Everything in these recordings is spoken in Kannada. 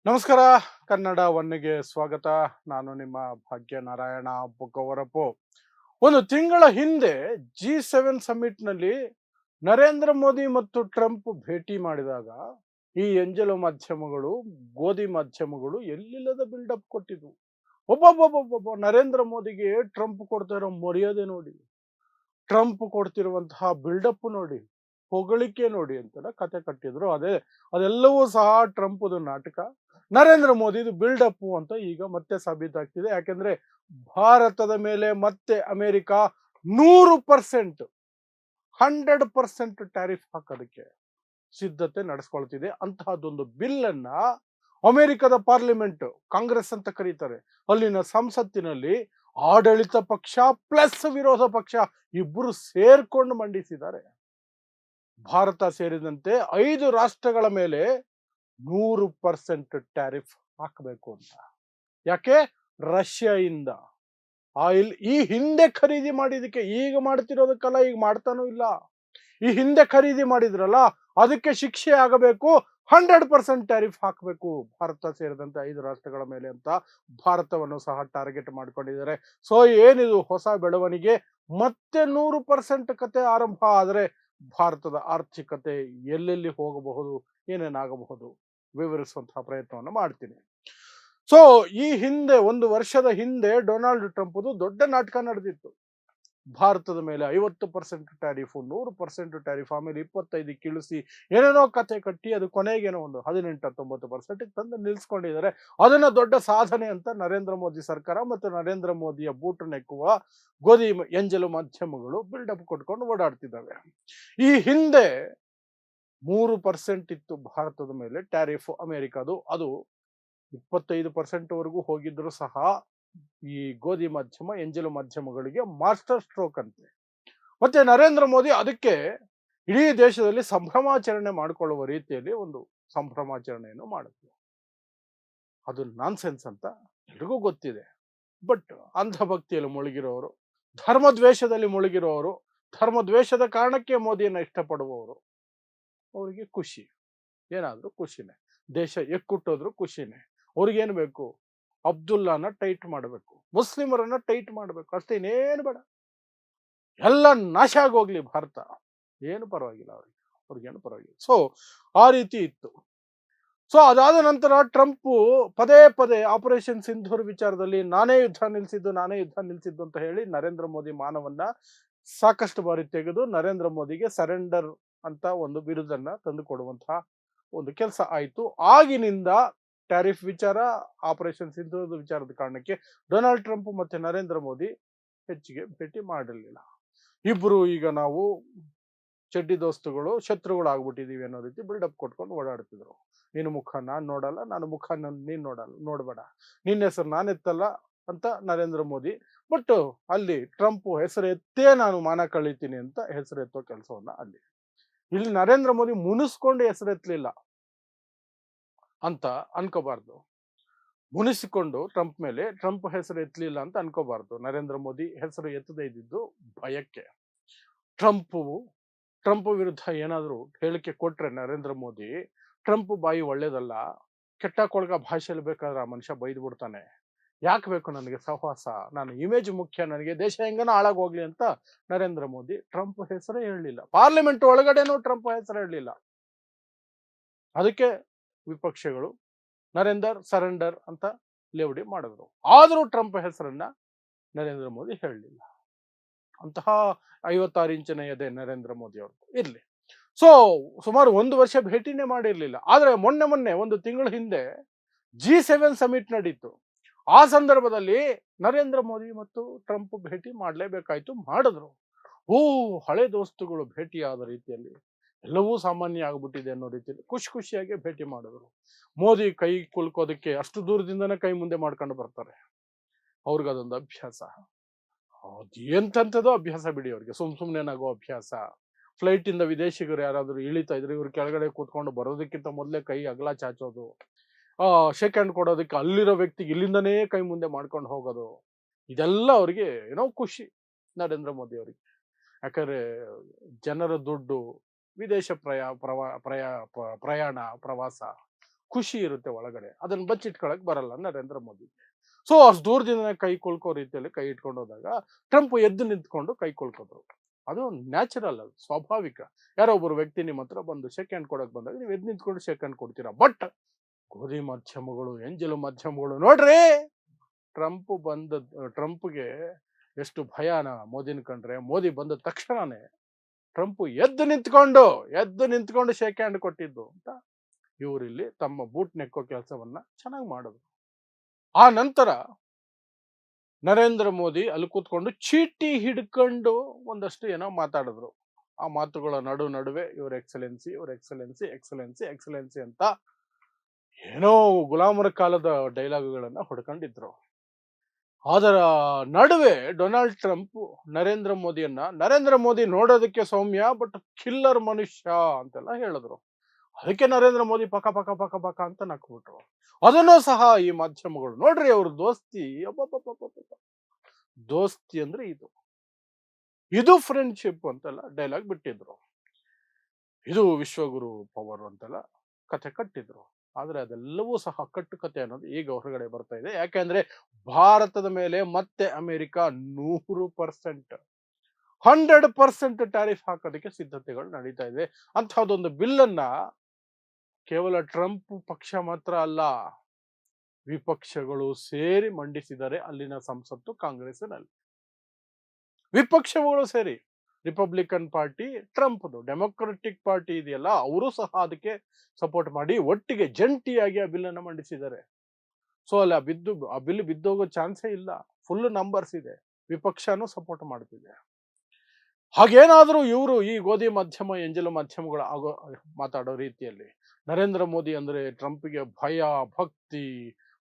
ನಮಸ್ಕಾರ. ಕನ್ನಡ ಒನ್ನೆಗೆ ಸ್ವಾಗತ. ನಾನು ನಿಮ್ಮ ಭಾಗ್ಯನಾರಾಯಣ ಬೊಕ್ಕವರಪು. ಒಂದು ತಿಂಗಳ ಹಿಂದೆ G7 ಸಮ್ಮಿಟ್ನಲ್ಲಿ ನರೇಂದ್ರ ಮೋದಿ ಮತ್ತು ಟ್ರಂಪ್ ಭೇಟಿ ಮಾಡಿದಾಗ ಈ ಎಂಜಲು ಮಾಧ್ಯಮಗಳು, ಗೋಧಿ ಮಾಧ್ಯಮಗಳು ಎಲ್ಲಿಲ್ಲದ ಬಿಲ್ಡಪ್ ಕೊಟ್ಟಿದ್ವು. ಒಬ್ಬೊಬ್ಬೊಬ್ಬೊಬ್ಬ ನರೇಂದ್ರ ಮೋದಿಗೆ ಟ್ರಂಪ್ ಕೊಡ್ತಾ ಇರೋ ಮರ್ಯಾದೆ ನೋಡಿ, ಟ್ರಂಪ್ ಕೊಡ್ತಿರುವಂತಹ ಬಿಲ್ಡಪ್ ನೋಡಿ, ಹೊಗಳಿಕೆ ನೋಡಿ ಅಂತೆಲ್ಲ ಕತೆ ಕಟ್ಟಿದ್ರು. ಅದೆಲ್ಲವೂ ಸಹ ಟ್ರಂಪ್ದು ನಾಟಕ, ನರೇಂದ್ರ ಮೋದಿದು ಬಿಲ್ಡಪ್ ಅಂತ ಈಗ ಮತ್ತೆ ಸಾಬೀತಾಗ್ತಿದೆ. ಯಾಕೆಂದ್ರೆ ಭಾರತದ ಮೇಲೆ ಮತ್ತೆ ಅಮೆರಿಕ 100% 100% ಹಾಕೋದಕ್ಕೆ ಸಿದ್ಧತೆ ನಡೆಸ್ಕೊಳ್ತಿದೆ. ಅಂತಹದ್ದೊಂದು ಬಿಲ್ ಅನ್ನ ಅಮೆರಿಕದ ಪಾರ್ಲಿಮೆಂಟ್, ಕಾಂಗ್ರೆಸ್ ಅಂತ ಕರೀತಾರೆ, ಅಲ್ಲಿನ ಸಂಸತ್ತಿನಲ್ಲಿ ಆಡಳಿತ ಪಕ್ಷ ಪ್ಲಸ್ ವಿರೋಧ ಪಕ್ಷ ಇಬ್ಬರು ಸೇರ್ಕೊಂಡು ಮಂಡಿಸಿದ್ದಾರೆ. ಭಾರತ ಸೇರಿದಂತೆ 5 ರಾಷ್ಟ್ರಗಳ ಮೇಲೆ 100% ಟ್ಯಾರಿಫ್ ಹಾಕಬೇಕು ಅಂತ. ಯಾಕೆ? ರಷ್ಯಾದಿಂದ ಆಯಿಲ್ ಈ ಹಿಂದೆ ಖರೀದಿ ಮಾಡಿದಕ್ಕೆ, ಈಗ ಮಾಡ್ತಿರೋದಕ್ಕಲ್ಲ, ಈಗ ಮಾಡ್ತಾನೂ ಇಲ್ಲ. ಈ ಹಿಂದೆ ಖರೀದಿ ಮಾಡಿದ್ರಲ್ಲ, ಅದಕ್ಕೆ ಶಿಕ್ಷೆ ಆಗಬೇಕು. 100% ಟ್ಯಾರಿಫ್ ಹಾಕಬೇಕು ಭಾರತ ಸೇರಿದಂತೆ 5 ರಾಷ್ಟ್ರಗಳ ಮೇಲೆ ಅಂತ ಭಾರತವನ್ನು ಸಹ ಟಾರ್ಗೆಟ್ ಮಾಡ್ಕೊಂಡಿದ್ದಾರೆ. ಸೊ ಏನಿದು ಹೊಸ ಬೆಳವಣಿಗೆ? ಮತ್ತೆ 100% ಕತೆ ಆರಂಭ ಆದರೆ ಭಾರತದ ಆರ್ಥಿಕತೆ ಎಲ್ಲೆಲ್ಲಿ ಹೋಗಬಹುದು, ಏನೇನಾಗಬಹುದು ವಿವರಿಸುವಂತಹ ಪ್ರಯತ್ನವನ್ನು ಮಾಡ್ತೀನಿ. ಸೊ ಈ ಹಿಂದೆ, 1 ವರ್ಷದ ಹಿಂದೆ ಡೊನಾಲ್ಡ್ ಟ್ರಂಪ್ದು ದೊಡ್ಡ ನಾಟಕ ನಡೆದಿತ್ತು. ಭಾರತದ ಮೇಲೆ 50% ಟ್ಯಾರಿಫ್, 100% ಟ್ಯಾರಿಫ್, ಆಮೇಲೆ 25 ಇಳಿಸಿ ಏನೇನೋ ಕತೆ ಕಟ್ಟಿ ಅದು ಕೊನೆಗೇನೋ ಒಂದು 18-19% ತಂದು ನಿಲ್ಸ್ಕೊಂಡಿದ್ದಾರೆ. ಅದನ್ನ ದೊಡ್ಡ ಸಾಧನೆ ಅಂತ ನರೇಂದ್ರ ಮೋದಿ ಸರ್ಕಾರ ಮತ್ತು ನರೇಂದ್ರ ಮೋದಿಯ ಬೂಟು ನೆಕ್ಕುವ ಗೋಧಿ ಎಂಜಲು ಮಾಧ್ಯಮಗಳು ಬಿಲ್ಡಪ್ ಕೊಟ್ಕೊಂಡು ಓಡಾಡ್ತಿದ್ದಾವೆ. ಈ ಹಿಂದೆ 3% ಇತ್ತು ಭಾರತದ ಮೇಲೆ ಟ್ಯಾರಿಫ್ ಅಮೆರಿಕದು. ಅದು 25% ವರೆಗೂ ಹೋಗಿದ್ರು ಸಹ ಈ ಗೋಧಿ ಮಾಧ್ಯಮ, ಎಂಜಲು ಮಾಧ್ಯಮಗಳಿಗೆ ಮಾಸ್ಟರ್ ಸ್ಟ್ರೋಕ್ ಅಂತೆ. ಮತ್ತೆ ನರೇಂದ್ರ ಮೋದಿ ಅದಕ್ಕೆ ಇಡೀ ದೇಶದಲ್ಲಿ ಸಂಭ್ರಮಾಚರಣೆ ಮಾಡಿಕೊಳ್ಳುವ ರೀತಿಯಲ್ಲಿ ಒಂದು ಸಂಭ್ರಮಾಚರಣೆಯನ್ನು ಮಾಡುತ್ತೆ. ಅದು ನಾನ್ಸೆನ್ಸ್ ಅಂತ ಎಲ್ರಿಗೂ ಗೊತ್ತಿದೆ. ಬಟ್ ಅಂಧಭಕ್ತಿಯಲ್ಲಿ ಮುಳುಗಿರೋರು, ಧರ್ಮದ್ವೇಷದಲ್ಲಿ ಮುಳುಗಿರೋರು, ಧರ್ಮದ್ವೇಷದ ಕಾರಣಕ್ಕೆ ಮೋದಿಯನ್ನ ಇಷ್ಟಪಡುವವರು, ಅವರಿಗೆ ಖುಷಿ, ಏನಾದ್ರೂ ಖುಷಿನೇ. ದೇಶ ಎಕ್ಕುಟ್ಟೋದ್ರು ಖುಷಿನೇ. ಅವ್ರಿಗೇನು ಬೇಕು? ಅಬ್ದುಲ್ಲಾನ ಟೈಟ್ ಮಾಡಬೇಕು, ಮುಸ್ಲಿಮರನ್ನ ಟೈಟ್ ಮಾಡಬೇಕು, ಅಷ್ಟೇ, ಇನ್ನೇನು ಬೇಡ. ಎಲ್ಲ ನಾಶ ಆಗೋಗ್ಲಿ ಭಾರತ, ಏನು ಪರವಾಗಿಲ್ಲ ಅವ್ರಿಗೇನು ಪರವಾಗಿಲ್ಲ. ಸೊ ಆ ರೀತಿ ಇತ್ತು. ಸೊ ಅದಾದ ನಂತರ ಟ್ರಂಪ್ ಪದೇ ಪದೇ ಆಪರೇಷನ್ ಸಿಂಧೂರ್ ವಿಚಾರದಲ್ಲಿ ನಾನೇ ಯುದ್ಧ ನಿಲ್ಸಿದ್ದು ಅಂತ ಹೇಳಿ ನರೇಂದ್ರ ಮೋದಿ ಮಾನವನ್ನ ಸಾಕಷ್ಟು ಬಾರಿ ತೆಗೆದು ನರೇಂದ್ರ ಮೋದಿಗೆ ಸರೆಂಡರ್ ಅಂತ ಒಂದು ಬಿರುದನ್ನ ತಂದು ಕೊಡುವಂತಹ ಒಂದು ಕೆಲಸ ಆಯಿತು. ಆಗಿನಿಂದ ಟ್ಯಾರಿಫ್ ವಿಚಾರ, ಆಪರೇಷನ್ ಸಿಂಧೂರದ ವಿಚಾರದ ಕಾರಣಕ್ಕೆ ಡೊನಾಲ್ಡ್ ಟ್ರಂಪ್ ಮತ್ತೆ ನರೇಂದ್ರ ಮೋದಿ ಹೆಚ್ಚಿಗೆ ಭೇಟಿ ಮಾಡಿರಲಿಲ್ಲ. ಇಬ್ರು ಈಗ ನಾವು ಚಡ್ಡಿ ದೋಸ್ತುಗಳು, ಶತ್ರುಗಳು ಆಗ್ಬಿಟ್ಟಿದೀವಿ ಅನ್ನೋ ರೀತಿ ಬಿಲ್ಡಪ್ ಕೊಟ್ಕೊಂಡು ಓಡಾಡ್ತಿದ್ರು. ನಿನ್ನ ಮುಖ ನಾನ್ ನೋಡಲ್ಲ, ನನ್ನ ಮುಖ ನೀನ್ ನೋಡಬೇಡ, ನಿನ್ನ ಹೆಸರು ನಾನು ಎತ್ತಲ್ಲ ಅಂತ ನರೇಂದ್ರ ಮೋದಿ. ಬಟ್ ಅಲ್ಲಿ ಟ್ರಂಪ್ ಹೆಸರು ಎತ್ತೇ ನಾನು ಮಾನ ಕಳೀತೀನಿ ಅಂತ ಹೆಸರು ಎತ್ತೋ ಕೆಲಸವನ್ನ ಇಲ್ಲಿ ನರೇಂದ್ರ ಮೋದಿ ಮುನಿಸ್ಕೊಂಡು ಹೆಸರು ಎತ್ತಲಿಲ್ಲ ಅಂತ ಅನ್ಕೋಬಾರ್ದು. ಮುನಿಸಿಕೊಂಡು ಟ್ರಂಪ್ ಮೇಲೆ ಟ್ರಂಪ್ ಹೆಸರು ಎತ್ತಲಿಲ್ಲ ಅಂತ ಅನ್ಕೋಬಾರ್ದು. ನರೇಂದ್ರ ಮೋದಿ ಹೆಸರು ಎತ್ತದೇ ಇದ್ದಿದ್ದು ಭಯಕ್ಕೆ. ಟ್ರಂಪ್ ವಿರುದ್ಧ ಏನಾದರೂ ಹೇಳಿಕೆ ಕೊಟ್ರೆ ನರೇಂದ್ರ ಮೋದಿ, ಟ್ರಂಪ್ ಬಾಯಿ ಒಳ್ಳೇದಲ್ಲ, ಕೆಟ್ಟ ಕೊಳಗ ಭಾಷೆಯಲ್ಲಿ ಬೇಕಾದ್ರೆ ಆ ಮನುಷ್ಯ ಬೈದು ಬಿಡ್ತಾನೆ, ಯಾಕೆ ಬೇಕು ನನಗೆ ಸಹವಾಸ, ನಾನು ಇಮೇಜ್ ಮುಖ್ಯ, ನನಗೆ ದೇಶ ಹೆಂಗನ ಹಾಳಾಗೋಗ್ಲಿ ಅಂತ ನರೇಂದ್ರ ಮೋದಿ ಟ್ರಂಪ್ ಹೆಸರೇ ಹೇಳಲಿಲ್ಲ. ಪಾರ್ಲಿಮೆಂಟ್ ಒಳಗಡೆನೂ ಟ್ರಂಪ್ ಹೆಸರು ಹೇಳಲಿಲ್ಲ. ಅದಕ್ಕೆ ವಿಪಕ್ಷಗಳು ನರೇಂದರ್ ಸರೆಂಡರ್ ಅಂತ ಲೇವಡಿ ಮಾಡಿದ್ರು. ಆದರೂ ಟ್ರಂಪ್ ಹೆಸರನ್ನ ನರೇಂದ್ರ ಮೋದಿ ಹೇಳಲಿಲ್ಲ. ಅಂತಹ 56 ಇಂಚಿನ ಎದೆ ನರೇಂದ್ರ ಮೋದಿ ಅವ್ರದ್ದು ಇರ್ಲಿ. ಸೊ ಸುಮಾರು 1 ವರ್ಷ ಭೇಟಿನೇ ಮಾಡಿರ್ಲಿಲ್ಲ. ಆದ್ರೆ ಮೊನ್ನೆ 1 ತಿಂಗಳ ಹಿಂದೆ G7 ಸಮಿಟ್ ನಡೀತು. ಆ ಸಂದರ್ಭದಲ್ಲಿ ನರೇಂದ್ರ ಮೋದಿ ಮತ್ತು ಟ್ರಂಪ್ ಭೇಟಿ ಮಾಡಲೇಬೇಕಾಯ್ತು, ಮಾಡಿದ್ರು. ಹಳೆ ದೋಸ್ತುಗಳು ಭೇಟಿಯಾದ ರೀತಿಯಲ್ಲಿ ಎಲ್ಲವೂ ಸಾಮಾನ್ಯ ಆಗ್ಬಿಟ್ಟಿದೆ ಅನ್ನೋ ರೀತಿಯಲ್ಲಿ ಖುಷಿಯಾಗಿ ಭೇಟಿ ಮಾಡಿದ್ರು. ಮೋದಿ ಕೈ ಕುಲ್ಕೋದಕ್ಕೆ ಅಷ್ಟು ದೂರದಿಂದನೇ ಕೈ ಮುಂದೆ ಮಾಡ್ಕೊಂಡು ಬರ್ತಾರೆ. ಅವ್ರಿಗದೊಂದು ಅಭ್ಯಾಸ. ಎಂತೆಂಥದೋ ಅಭ್ಯಾಸ ಬಿಡಿ ಅವ್ರಿಗೆ, ಸುಮ್ನೆ ನಗೋ ಅಭ್ಯಾಸ. ಫ್ಲೈಟ್ ಇಂದ ವಿದೇಶಿಗರು ಯಾರಾದ್ರೂ ಇಳಿತಾ ಇದ್ರೆ ಇವ್ರು ಕೆಳಗಡೆ ಕೂತ್ಕೊಂಡು ಬರೋದಕ್ಕಿಂತ ಮೊದಲೇ ಕೈ ಅಗಲ ಚಾಚೋದು, ಶೇಕ್ ಹ್ಯಾಂಡ್ ಕೊಡೋದಕ್ಕೆ ಅಲ್ಲಿರೋ ವ್ಯಕ್ತಿಗೆ ಇಲ್ಲಿಂದನೇ ಕೈ ಮುಂದೆ ಮಾಡ್ಕೊಂಡು ಹೋಗೋದು, ಇದೆಲ್ಲ ಅವ್ರಿಗೆ ಏನೋ ಖುಷಿ ನರೇಂದ್ರ ಮೋದಿ ಅವರಿಗೆ. ಯಾಕಂದ್ರೆ ಜನರ ದುಡ್ಡು, ವಿದೇಶ ಪ್ರಯಾಣ, ಪ್ರವಾಸ ಖುಷಿ ಇರುತ್ತೆ ಒಳಗಡೆ, ಅದನ್ನ ಬಚ್ಚಿಟ್ಕೊಳಕ್ ಬರಲ್ಲ ನರೇಂದ್ರ ಮೋದಿ. ಸೊ ಅಷ್ಟು ದೂರದಿಂದ ಕೈ ಕುಲ್ಕೋ ರೀತಿಯಲ್ಲಿ ಕೈ ಇಟ್ಕೊಂಡು ಹೋದಾಗ ಟ್ರಂಪ್ ಎದ್ದು ನಿಂತ್ಕೊಂಡು ಕೈ ಕುಲ್ಕೋದ್ರು. ಅದು ನ್ಯಾಚುರಲ್, ಅದು ಸ್ವಾಭಾವಿಕ. ಯಾರೋ ಒಬ್ಬರು ವ್ಯಕ್ತಿ ನಿಮ್ಮ ಹತ್ರ ಬಂದು ಶೇಕ್ ಹ್ಯಾಂಡ್ ಕೊಡಕ್ ಬಂದಾಗ ನೀವು ಎದ್ದು ನಿಂತ್ಕೊಂಡು ಶೇಕ್ ಹ್ಯಾಂಡ್ ಕೊಡ್ತೀರಾ. ಬಟ್ ಗೋಧಿ ಮಾಧ್ಯಮಗಳು, ಎಂಜಲು ಮಾಧ್ಯಮಗಳು ನೋಡ್ರಿ, ಟ್ರಂಪ್ಗೆ ಎಷ್ಟು ಭಯಾನ ಮೋದಿನ ಕಂಡ್ರೆ. ಮೋದಿ ಬಂದ ತಕ್ಷಣನೇ ಟ್ರಂಪ್ ಎದ್ದು ನಿಂತ್ಕೊಂಡು ಶೇಕ್ ಹ್ಯಾಂಡ್ ಕೊಟ್ಟಿದ್ದು ಅಂತ ಇವರಿಲ್ಲಿ ತಮ್ಮ ಬೂಟ್ ನೆಕ್ಕೋ ಕೆಲಸವನ್ನ ಚೆನ್ನಾಗಿ ಮಾಡಿದ್ರು. ಆ ನಂತರ ನರೇಂದ್ರ ಮೋದಿ ಅಲ್ಲಿ ಕೂತ್ಕೊಂಡು ಚೀಟಿ ಹಿಡ್ಕೊಂಡು ಒಂದಷ್ಟು ಏನೋ ಮಾತಾಡಿದ್ರು. ಆ ಮಾತುಗಳ ನಡುವೆ ಇವ್ರ ಎಕ್ಸಲೆನ್ಸಿ ಅಂತ ಏನೋ ಗುಲಾಮರ ಕಾಲದ ಡೈಲಾಗುಗಳನ್ನ ಹೊಡ್ಕೊಂಡಿದ್ರು. ಅದರ ನಡುವೆ ಡೊನಾಲ್ಡ್ ಟ್ರಂಪ್ ನರೇಂದ್ರ ಮೋದಿ ನೋಡೋದಕ್ಕೆ ಸೌಮ್ಯ, ಬಟ್ ಕಿಲ್ಲರ್ ಮನುಷ್ಯ ಅಂತೆಲ್ಲ ಹೇಳಿದ್ರು. ಅದಕ್ಕೆ ನರೇಂದ್ರ ಮೋದಿ ಪಕ ಪಕ ಪಕ ಪಕ ಅಂತ ನಕ್ಬಿಟ್ರು. ಅದನ್ನು ಸಹ ಈ ಮಾಧ್ಯಮಗಳು ನೋಡ್ರಿ, ಅವ್ರ ದೋಸ್ತಿ, ದೋಸ್ತಿ ಅಂದ್ರೆ ಇದು ಫ್ರೆಂಡ್ಶಿಪ್ ಅಂತೆಲ್ಲ ಡೈಲಾಗ್ ಬಿಟ್ಟಿದ್ರು. ಇದು ವಿಶ್ವಗುರು ಪವರ್ ಅಂತೆಲ್ಲ ಕಥೆ ಕಟ್ಟಿದ್ರು. ಆದ್ರೆ ಅದೆಲ್ಲವೂ ಸಹ ಕಟ್ಟುಕತೆ ಅನ್ನೋದು ಈಗ ಹೊರಗಡೆ ಬರ್ತಾ ಇದೆ. ಯಾಕೆಂದ್ರೆ ಭಾರತದ ಮೇಲೆ ಮತ್ತೆ ಅಮೆರಿಕ 100% ಟ್ಯಾರಿಫ್ ಹಾಕೋದಕ್ಕೆ ಸಿದ್ಧತೆಗಳು ನಡೀತಾ ಇದೆ. ಅಂತಹದೊಂದು ಬಿಲ್ಲನ್ನ ಕೇವಲ ಟ್ರಂಪ್ ಪಕ್ಷ ಮಾತ್ರ ಅಲ್ಲ, ವಿಪಕ್ಷಗಳು ಸೇರಿ ಮಂಡಿಸಿದ್ದಾರೆ ಅಲ್ಲಿನ ಸಂಸತ್ತು ಕಾಂಗ್ರೆಸ್ಸಿನಲ್ಲಿ. ವಿಪಕ್ಷಗಳು ಸೇರಿ, ರಿಪಬ್ಲಿಕನ್ ಪಾರ್ಟಿ, ಟ್ರಂಪ್ದು ಡೆಮೊಕ್ರೆಟಿಕ್ ಪಾರ್ಟಿ ಇದೆಯಲ್ಲ, ಅವರು ಸಹ ಅದಕ್ಕೆ ಸಪೋರ್ಟ್ ಮಾಡಿ ಒಟ್ಟಿಗೆ ಜಂಟಿಯಾಗಿ ಆ ಬಿಲ್ಲನ್ನು ಮಂಡಿಸಿದ್ದಾರೆ. ಸೊ ಅಲ್ಲಿ ಆ ಬಿಲ್ ಬಿದ್ದೋಗೋ ಚಾನ್ಸೇ ಇಲ್ಲ. ಫುಲ್ ನಂಬರ್ಸ್ ಇದೆ, ವಿಪಕ್ಷನೂ ಸಪೋರ್ಟ್ ಮಾಡ್ತಿದೆ. ಹಾಗೇನಾದ್ರೂ ಇವರು ಈ ಗೋಧಿ ಮಾಧ್ಯಮ, ಎಂಜಲು ಮಾಧ್ಯಮಗಳು ಮಾತಾಡೋ ರೀತಿಯಲ್ಲಿ ನರೇಂದ್ರ ಮೋದಿ ಅಂದ್ರೆ ಟ್ರಂಪ್ಗೆ ಭಯ, ಭಕ್ತಿ,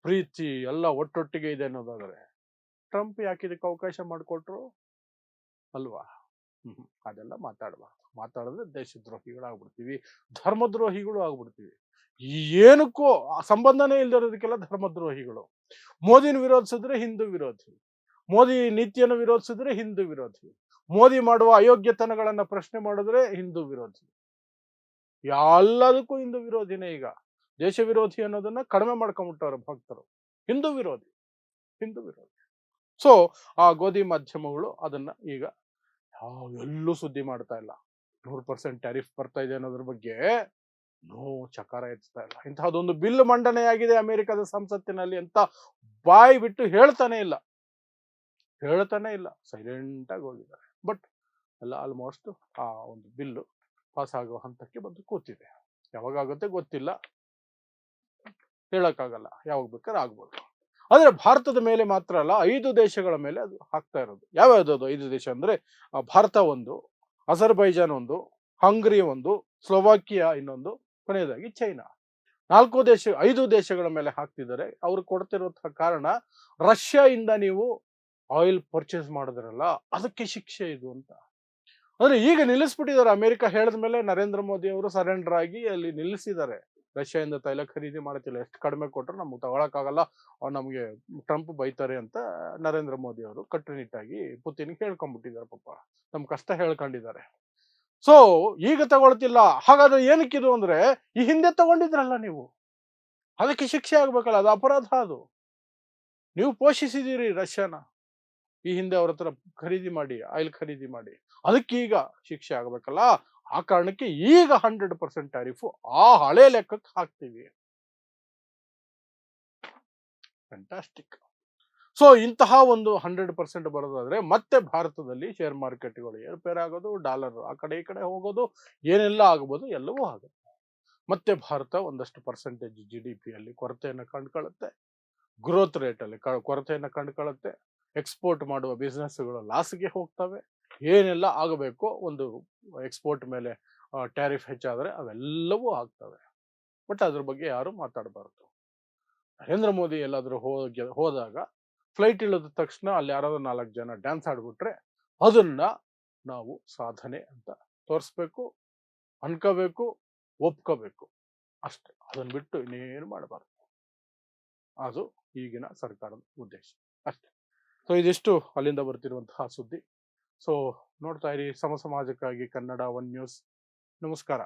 ಪ್ರೀತಿ ಎಲ್ಲ ಒಟ್ಟೊಟ್ಟಿಗೆ ಇದೆ ಅನ್ನೋದಾದ್ರೆ ಟ್ರಂಪ್ ಯಾಕೆ ಇದಕ್ಕೆ ಅವಕಾಶ ಮಾಡಿಕೊಟ್ರು ಅಲ್ವಾ? ಅದೆಲ್ಲ ಮಾತಾಡಿದ್ರೆ ದೇಶದ್ರೋಹಿಗಳಾಗ್ಬಿಡ್ತೀವಿ, ಧರ್ಮದ್ರೋಹಿಗಳು ಆಗ್ಬಿಡ್ತೀವಿ. ಏನಕ್ಕೂ ಸಂಬಂಧನೇ ಇಲ್ದಿರೋದಕ್ಕೆಲ್ಲ ಧರ್ಮದ್ರೋಹಿಗಳು. ಮೋದಿನ ವಿರೋಧಿಸಿದ್ರೆ ಹಿಂದೂ ವಿರೋಧಿ, ಮೋದಿ ನೀತಿಯನ್ನು ವಿರೋಧಿಸಿದ್ರೆ ಹಿಂದೂ ವಿರೋಧಿ, ಮೋದಿ ಮಾಡುವ ಅಯೋಗ್ಯತನಗಳನ್ನ ಪ್ರಶ್ನೆ ಮಾಡಿದ್ರೆ ಹಿಂದೂ ವಿರೋಧಿ. ಎಲ್ಲದಕ್ಕೂ ಹಿಂದೂ ವಿರೋಧಿನೇ. ಈಗ ದೇಶ ವಿರೋಧಿ ಅನ್ನೋದನ್ನ ಕಡಿಮೆ ಮಾಡ್ಕೊಂಡ್ಬಿಟ್ಟವ್ರೆ ಭಕ್ತರು. ಹಿಂದೂ ವಿರೋಧಿ. ಸೊ ಆ ಗೋಧಿ ಮಾಧ್ಯಮಗಳು ಅದನ್ನ ಈಗ ಎಲ್ಲೂ ಸುದ್ದಿ ಮಾಡ್ತಾ ಇಲ್ಲ. 100% ಟ್ಯಾರಿಫ್ ಬರ್ತಾ ಇದೆ ಅನ್ನೋದ್ರ ಬಗ್ಗೆ ಚಕಾರ ಎತ್ತಾ ಇಲ್ಲ. ಇಂತಹದೊಂದು ಬಿಲ್ ಮಂಡನೆಯಾಗಿದೆ ಅಮೆರಿಕದ ಸಂಸತ್ತಿನಲ್ಲಿ ಅಂತ ಬಾಯಿ ಬಿಟ್ಟು ಹೇಳ್ತಾನೆ ಇಲ್ಲ, ಸೈಲೆಂಟ್ ಆಗಿ ಹೋಗಿದ್ದಾರೆ. ಬಟ್ ಎಲ್ಲ ಆಲ್ಮೋಸ್ಟ್ ಆ ಒಂದು ಬಿಲ್ಲು ಪಾಸ್ ಆಗೋ ಹಂತಕ್ಕೆ ಬಂದು ಕೂತಿದೆ. ಯಾವಾಗುತ್ತೆ ಗೊತ್ತಿಲ್ಲ, ಹೇಳಕ್ಕಾಗಲ್ಲ, ಯಾವಾಗ ಬೇಕಾದ್ರೆ ಆಗ್ಬೋದು. ಆದ್ರೆ ಭಾರತದ ಮೇಲೆ ಮಾತ್ರ ಅಲ್ಲ, 5 ದೇಶಗಳ ಮೇಲೆ ಅದು ಹಾಕ್ತಾ ಇರೋದು. ಯಾವ್ಯಾವ್ದು 5 ದೇಶ ಅಂದ್ರೆ ಭಾರತ ಒಂದು, ಅಜರ್ಬೈಜಾನ್ ಒಂದು, ಹಂಗರಿ ಒಂದು, ಸ್ಲೋವಾಕಿಯಾ ಇನ್ನೊಂದು, ಕೊನೆಯದಾಗಿ ಚೈನಾ. 5 ದೇಶಗಳ ಮೇಲೆ ಹಾಕ್ತಿದ್ದಾರೆ. ಅವ್ರು ಕೊಡ್ತಿರುವಂತಹ ಕಾರಣ, ರಷ್ಯಾ ಇಂದ ನೀವು ಆಯಿಲ್ ಪರ್ಚೇಸ್ ಮಾಡಿದ್ರಲ್ಲ ಅದಕ್ಕೆ ಶಿಕ್ಷೆ ಇದು ಅಂತ. ಅಂದ್ರೆ ಈಗ ನಿಲ್ಲಿಸ್ಬಿಟ್ಟಿದ್ದಾರೆ. ಅಮೆರಿಕ ಹೇಳಿದ ಮೇಲೆ ನರೇಂದ್ರ ಮೋದಿ ಅವರು ಸರೆಂಡರ್ ಆಗಿ ಅಲ್ಲಿ ನಿಲ್ಲಿಸಿದ್ದಾರೆ. ರಷ್ಯಾದಿಂದ ತೈಲ ಖರೀದಿ ಮಾಡ್ತಿಲ್ಲ, ಎಷ್ಟು ಕಡಿಮೆ ಕೊಟ್ಟರು ನಮ್ಗೆ ತಗೊಳಕ್ಕಾಗಲ್ಲ, ನಮ್ಗೆ ಟ್ರಂಪ್ ಬೈತಾರೆ ಅಂತ ನರೇಂದ್ರ ಮೋದಿ ಅವರು ಕಟ್ಟುನಿಟ್ಟಾಗಿ ಪುತಿನ್ಗೆ ಹೇಳ್ಕೊಂಡ್ಬಿಟ್ಟಿದ್ದಾರೆ. ಪಾಪ ನಮ್ ಕಷ್ಟ ಹೇಳ್ಕೊಂಡಿದ್ದಾರೆ. ಸೊ ಈಗ ತಗೊಳ್ತಿಲ್ಲ. ಹಾಗಾದ್ರೆ ಏನಕ್ಕಿದು ಅಂದ್ರೆ, ಈ ಹಿಂದೆ ತಗೊಂಡಿದ್ರಲ್ಲ ನೀವು, ಅದಕ್ಕೆ ಶಿಕ್ಷೆ ಆಗ್ಬೇಕಲ್ಲ, ಅದು ಅಪರಾಧ. ಅದು ನೀವು ಪೋಷಿಸಿದಿರಿ ರಷ್ಯಾನ, ಈ ಹಿಂದೆ ಅವ್ರ ಹತ್ರ ಆಯಿಲ್ ಖರೀದಿ ಮಾಡಿ, ಅದಕ್ಕೆ ಈಗ ಶಿಕ್ಷೆ ಆಗ್ಬೇಕಲ್ಲ. ಆ ಕಾರಣಕ್ಕೆ ಈಗ 100% ಟ್ಯಾರಿಫ್ ಆ ಹಳೆ ಲೆಕ್ಕಕ್ಕೆ ಹಾಕ್ತೀವಿ. ಫ್ಯಾಂಟಾಸ್ಟಿಕ್. ಸೊ ಇಂತಹ ಒಂದು 100% ಬರೋದಾದ್ರೆ ಮತ್ತೆ ಭಾರತದಲ್ಲಿ ಶೇರ್ ಮಾರ್ಕೆಟ್ಗಳು ಏರ್ಪೇರಾಗೋದು, ಡಾಲರ್ ಆ ಕಡೆ ಈ ಕಡೆ ಹೋಗೋದು, ಏನೆಲ್ಲ ಆಗ್ಬೋದು ಎಲ್ಲವೂ ಆಗುತ್ತೆ. ಮತ್ತೆ ಭಾರತ ಒಂದಷ್ಟು ಪರ್ಸೆಂಟೇಜ್ GDP ಅಲ್ಲಿ ಕೊರತೆಯನ್ನು ಕಂಡುಕೊಳ್ಳುತ್ತೆ, ಗ್ರೋತ್ ರೇಟ್ ಅಲ್ಲಿ ಕೊರತೆಯನ್ನು ಕಂಡುಕೊಳ್ಳುತ್ತೆ, ಎಕ್ಸ್ಪೋರ್ಟ್ ಮಾಡುವ ಬಿಸ್ನೆಸ್ಗಳು ಲಾಸ್ಗೆ ಹೋಗ್ತವೆ. ಏನೆಲ್ಲ ಆಗಬೇಕು, ಒಂದು ಎಕ್ಸ್ಪೋರ್ಟ್ ಮೇಲೆ ಟ್ಯಾರಿಫ್ ಹೆಚ್ಚಾದರೆ ಅವೆಲ್ಲವೂ ಆಗ್ತವೆ. ಬಟ್ ಅದ್ರ ಬಗ್ಗೆ ಯಾರು ಮಾತಾಡಬಾರ್ದು. ನರೇಂದ್ರ ಮೋದಿ ಎಲ್ಲಾದ್ರೂ ಹೋದಾಗ ಫ್ಲೈಟ್ ಇಳಿದ ತಕ್ಷಣ ಅಲ್ಲಿ ಯಾರಾದ್ರೂ 4 ಜನ ಡ್ಯಾನ್ಸ್ ಆಡ್ಬಿಟ್ರೆ ಅದನ್ನ ನಾವು ಸಾಧನೆ ಅಂತ ತೋರಿಸ್ಬೇಕು, ಅನ್ಕೋಬೇಕು, ಒಪ್ಕೋಬೇಕು ಅಷ್ಟೇ. ಅದನ್ನ ಬಿಟ್ಟು ಇನ್ನೇನು ಮಾಡಬಾರ್ದು. ಅದು ಈಗಿನ ಸರ್ಕಾರದ ಉದ್ದೇಶ ಅಷ್ಟೇ. ಸೊ ಇದಿಷ್ಟು ಅಲ್ಲಿಂದ ಬರ್ತಿರುವಂತಹ ಸುದ್ದಿ. ಸೊ ನೋಡ್ತಾ ಇರಿ ಸಮಾಜಕ್ಕಾಗಿ ಕನ್ನಡ 1 ನ್ಯೂಸ್. ನಮಸ್ಕಾರ.